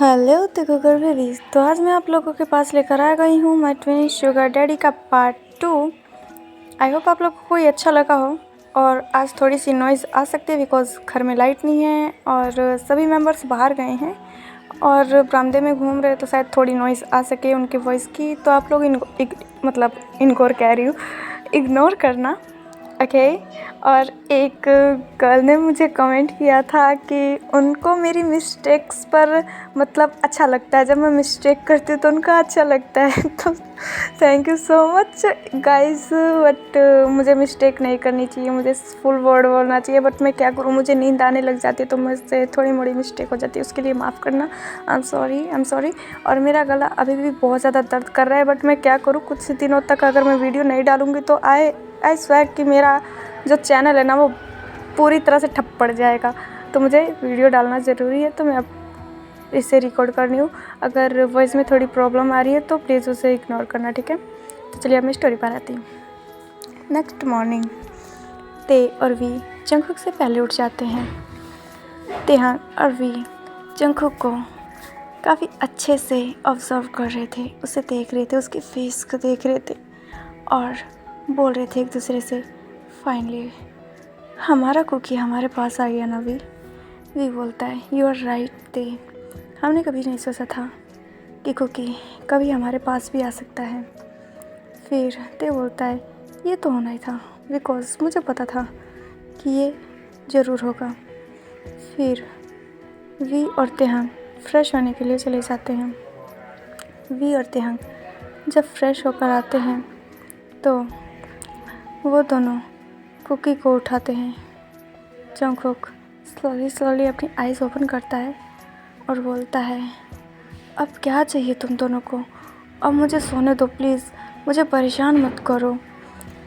Hello तो Google babies. तो आज मैं आप लोगों के पास लेकर आ गई हूँ माय ट्विन शुगर डैडी का पार्ट 2। आई होप आप लोगों को ये अच्छा लगा हो। और आज थोड़ी सी नॉइज़ आ सकती है बिकॉज़ घर में लाइट नहीं है और सभी मेंबर्स बाहर गए हैं और बरामदे में घूम रहे, तो शायद थोड़ी नॉइज़ आ सके उनकी वॉइस की। तो आप लोग इग्नोर कह रही हूँ, इग्नोर करना, ओके। और एक गर्ल ने मुझे कमेंट किया था कि उनको मेरी मिस्टेक्स पर अच्छा लगता है, जब मैं मिस्टेक करती हूँ तो उनको अच्छा लगता है। तो thank you so much guys. But मुझे मिस्टेक नहीं करनी चाहिए, मुझे फुल वर्ड बोलना चाहिए। बट मैं क्या करूँ, मुझे नींद आने लग जाती है तो मुझसे थोड़ी मोड़ी मिस्टेक हो जाती है, उसके लिए माफ़ करना। I am sorry. और मेरा गला अभी भी बहुत ज़्यादा दर्द कर रहा है, बट मैं क्या करूँ, कुछ दिनों तक अगर मैं वीडियो नहीं डालूँगी तो आई स्वेयर कि मेरा जो चैनल है ना वो पूरी तरह से ठप पड़ जाएगा। तो मुझे वीडियो डालना ज़रूरी है, तो मैं अब इसे रिकॉर्ड कर रही हूँ। अगर वॉइस में थोड़ी प्रॉब्लम आ रही है तो प्लीज़ उसे इग्नोर करना, ठीक है। तो चलिए अब मैं स्टोरी पर आती हूँ। नेक्स्ट मॉर्निंग ते और वी जंगकुक से पहले उठ जाते हैं। तेहांग और वी जंगकुक को काफ़ी अच्छे से ऑब्जर्व कर रहे थे, उसे देख रहे थे, उसके फेस को देख रहे थे और बोल रहे थे एक दूसरे से, फाइनली हमारा कुकी हमारे पास आ गया ना। वी बोलता है, यू आर राइट ते, हमने कभी नहीं सोचा था कि कुकी कभी हमारे पास भी आ सकता है। फिर ते बोलता है, ये तो होना ही था बिकॉज़ मुझे पता था कि ये ज़रूर होगा। फिर वी और तेहांग फ्रेश होने के लिए चले जाते हैं। वी और तेहांग जब फ्रेश होकर आते हैं तो वो दोनों कुकी को उठाते हैं। जंगकुक स्लोली अपनी आइज़ ओपन करता है और बोलता है, अब क्या चाहिए तुम दोनों को, अब मुझे सोने दो प्लीज़, मुझे परेशान मत करो।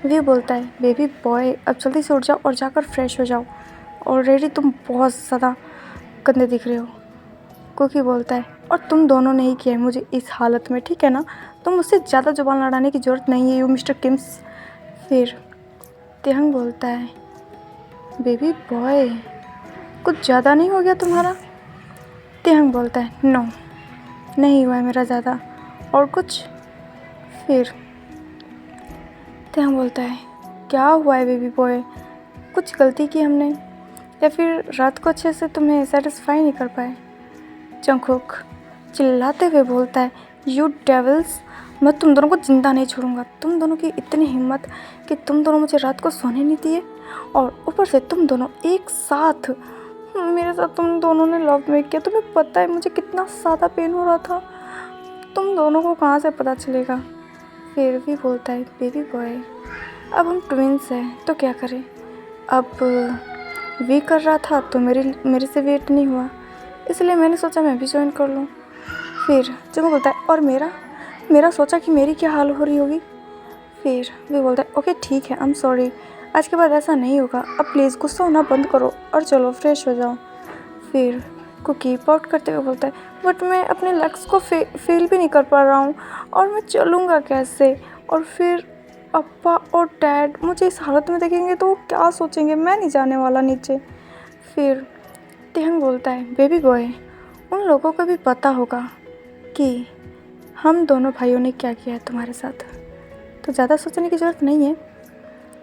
वी बोलता है, बेबी बॉय अब जल्दी से उठ जाओ और जाकर फ्रेश हो जाओ, ऑलरेडी तुम बहुत ज़्यादा गंदे दिख रहे हो। कुकी बोलता है, और तुम दोनों ने ही किया है मुझे इस हालत में, ठीक है ना, तुम मुझसे ज़्यादा जुबान लड़ाने की ज़रूरत नहीं है, यू मिस्टर किम्स। फिर तेहंग बोलता है, बेबी बॉय कुछ ज़्यादा नहीं हो गया तुम्हारा। तेहंग बोलता है, नो नहीं हुआ है मेरा ज़्यादा, और कुछ। फिर तेहंग बोलता है, क्या हुआ है बेबी बॉय, कुछ गलती की हमने या फिर रात को अच्छे से तुम्हें सेटिस्फाई नहीं कर पाए। जंगकुक चिल्लाते हुए बोलता है, यू डेविल्स, मैं तुम दोनों को जिंदा नहीं छोड़ूंगा। तुम दोनों की इतनी हिम्मत कि तुम दोनों मुझे रात को सोने नहीं दिए, और ऊपर से तुम दोनों एक साथ मेरे साथ तुम दोनों ने लव में किया। तुम्हें पता है मुझे कितना ज़्यादा पेन हो रहा था, तुम दोनों को कहाँ से पता चलेगा। फिर भी बोलता है, बेबी बॉय अब हम ट्विंस हैं तो क्या करें, अब वी कर रहा था तो मेरे से वेट नहीं हुआ, इसलिए मैंने सोचा मैं भी ज्वाइन कर लूँ। फिर जब बोलता है, और मेरा सोचा कि मेरी क्या हाल हो रही होगी। फिर वी बोलता है, ओके ठीक है, आई एम सॉरी, आज के बाद ऐसा नहीं होगा, अब प्लीज़ गुस्सा होना बंद करो और चलो फ्रेश हो जाओ। फिर कुकी पॉट करते हुए बोलता है, बट मैं अपने लेग्स को फील भी नहीं कर पा रहा हूँ और मैं चलूँगा कैसे, और फिर अप्पा और डैड मुझे इस हालत में देखेंगे तो वो क्या सोचेंगे, मैं नहीं जाने वाला नीचे। फिर तेहंग बोलता है, बेबी बॉय उन लोगों को भी पता होगा कि हम दोनों भाइयों ने क्या किया है तुम्हारे साथ, तो ज़्यादा सोचने की ज़रूरत नहीं है,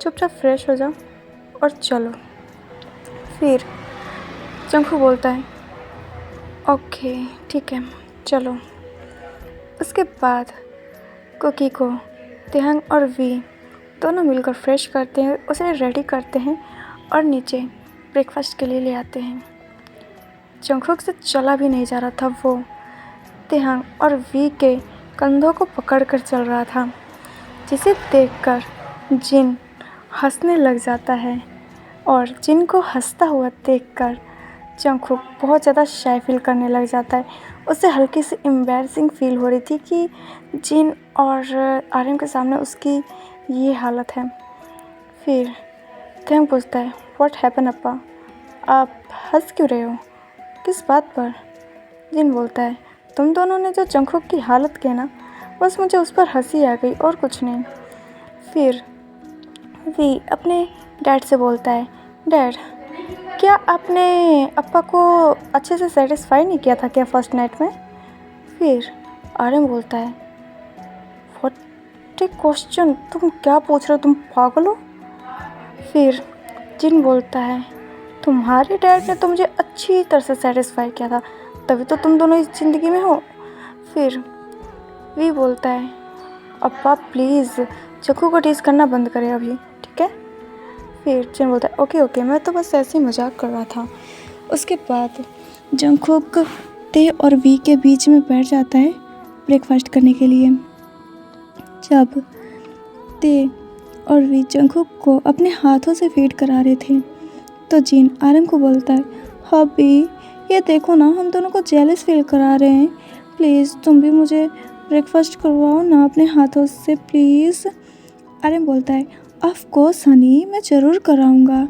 चुपचाप फ्रेश हो जाओ और चलो। फिर जंगकुक बोलता है, ओके ठीक है चलो। उसके बाद कुकी को तेहंग और वी दोनों मिलकर फ्रेश करते हैं, उसे रेडी करते हैं और नीचे ब्रेकफास्ट के लिए ले आते हैं। जंगकुक से चला भी नहीं जा रहा था, वो तेहंग और वी के कंधों को पकड़कर चल रहा था, जिसे देखकर जिन हंसने लग जाता है। और जिन को हंसता हुआ देखकर जंगकुक बहुत ज़्यादा शाय फील करने लग जाता है। उसे हल्की सी एम्बैरसिंग फील हो रही थी कि जिन और आर्यन के सामने उसकी ये हालत है। फिर तेहंग पूछता है, व्हाट हैपन अप्पा, आप हंस क्यों रहे हो, किस बात पर। जिन बोलता है, तुम दोनों ने जो जंगकुक की हालत की ना, बस मुझे उस पर हंसी आ गई और कुछ नहीं। फिर वी अपने डैड से बोलता है, डैड क्या आपने अप्पा को अच्छे से सेटिस्फाई नहीं किया था क्या फर्स्ट नाइट में? फिर आर्यन बोलता है व्हाट ए क्वेश्चन, तुम क्या पूछ रहे हो, तुम पागल हो? फिर जिन बोलता है तुम्हारे डैड ने तो मुझे अच्छी तरह से सेटिस्फाई किया था, तभी तो तुम दोनों इस ज़िंदगी में हो। फिर वी बोलता है अप्पा प्लीज़ जंकू को टीज़ करना बंद करें अभी, ठीक है? फिर जिन बोलता है ओके ओके, मैं तो बस ऐसे ही मजाक कर रहा था। उसके बाद जंगकुक ते और वी के बीच में बैठ जाता है ब्रेकफास्ट करने के लिए। जब ते और वी जंगकुक को अपने हाथों से फीड करा रहे थे तो जिन आर्यन को बोलता है हबी ये देखो ना, हम दोनों को जेलस फील करा रहे हैं, प्लीज़ तुम भी मुझे ब्रेकफास्ट करवाओ ना अपने हाथों से प्लीज़। आर्यन बोलता है ऑफ कोर्स हनी, मैं ज़रूर कराऊंगा,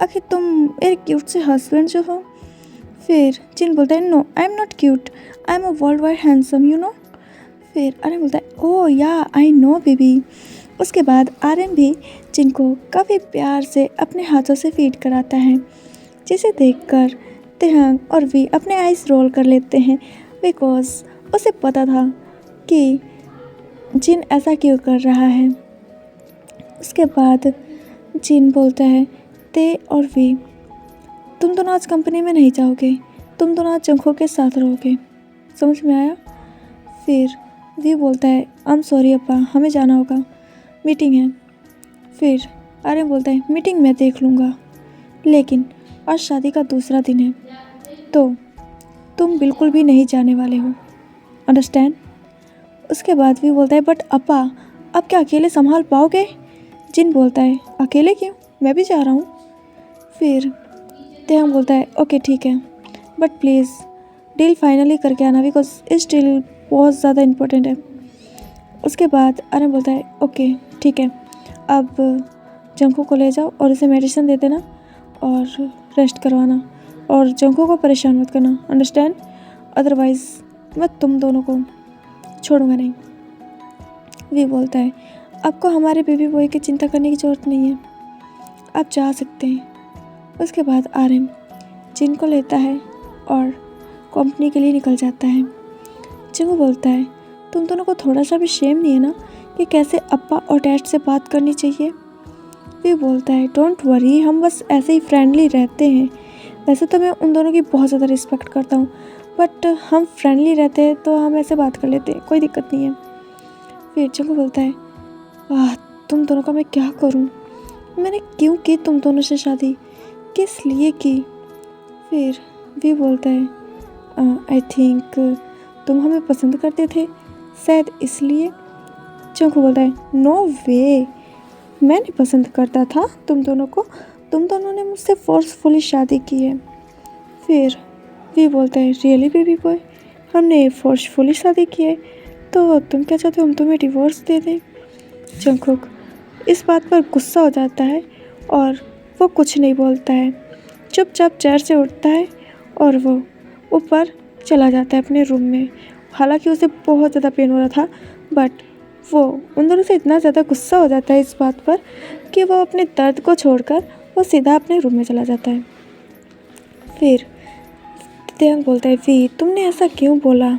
आखिर तुम मेरे क्यूट से हस्बैंड जो हो। फिर जिन बोलता है no I am not cute, I am a world wide handsome you know. फिर आर्यन बोलता है ओह या आई नो बेबी। उसके बाद आर्यन भी जिनको काफ़ी प्यार से अपने हाथों से फीड कराता है, जिसे देखकर तेहंग और वी अपने आइज़ रोल कर लेते हैं बिकॉज उसे पता था कि जिन ऐसा क्यों कर रहा है। उसके बाद जिन बोलता है ते और वी तुम दोनों आज कंपनी में नहीं जाओगे, तुम दोनों आज जंगकुक के साथ रहोगे, समझ में आया? फिर वी बोलता है आई एम सॉरी अप्पा, हमें जाना होगा, मीटिंग है। फिर आर्यन बोलता है मीटिंग मैं देख लूँगा, लेकिन आज शादी का दूसरा दिन है तो तुम बिल्कुल भी नहीं जाने वाले हो, अंडरस्टैंड? उसके बाद भी बोलता है बट अप्पा आप क्या अकेले संभाल पाओगे? जिन बोलता है अकेले क्यों, मैं भी जा रहा हूँ। फिर तेहंग बोलता है ओके ठीक है, बट प्लीज़ डील फाइनली करके आना बिकॉज इस डील बहुत ज़्यादा इम्पोर्टेंट है। उसके बाद आर्यन बोलता है ओके ठीक है, अब जंगकुक को ले जाओ और उसे मेडिसिन दे देना और रेस्ट करवाना, और जंगकुक को परेशान मत करना, अंडरस्टैंड? अदरवाइज़ मैं तुम दोनों को छोड़ूंगा नहीं। वी बोलता है आपको हमारे बेबी बॉय की चिंता करने की ज़रूरत नहीं है, आप जा सकते हैं। उसके बाद आर्यन जिन को लेता है और कंपनी के लिए निकल जाता है। जिंगू बोलता है तुम दोनों को थोड़ा सा भी शेम नहीं है ना कि कैसे अप्पा और डैड से बात करनी चाहिए? वी बोलता है डोंट वरी, हम बस ऐसे ही फ्रेंडली रहते हैं, वैसे तो मैं उन दोनों की बहुत ज़्यादा रिस्पेक्ट करता हूँ, बट हम फ्रेंडली रहते हैं तो हम ऐसे बात कर लेते हैं, कोई दिक्कत नहीं है। फिर जिंगू बोलता है तुम दोनों का मैं क्या करूँ, मैंने क्यों की तुम दोनों से शादी, किस लिए की? फिर वी बोलता है आई थिंक तुम हमें पसंद करते थे शायद इसलिए। जिंगू बोलता है नो वे, मैं नहीं पसंद करता था तुम दोनों को, तुम दोनों ने मुझसे फोर्सफुली शादी की है। फिर वी बोलता है रियली बेबी बॉय, हमने फोर्सफुली शादी की है तो तुम क्या चाहते हो हम तुम्हें डिवोर्स दे दें? जंगकुक इस बात पर गुस्सा हो जाता है और वो कुछ नहीं बोलता है, चुपचाप चेयर से उठता है और वो ऊपर चला जाता है अपने रूम में। हालांकि उसे बहुत ज़्यादा पेन हो रहा था, बट वो उन दोनों से इतना ज़्यादा गुस्सा हो जाता है इस बात पर कि वो अपने दर्द को छोड़कर वो सीधा अपने रूम में चला जाता है। फिर तेहंग बोलता है वी तुमने ऐसा क्यों बोला?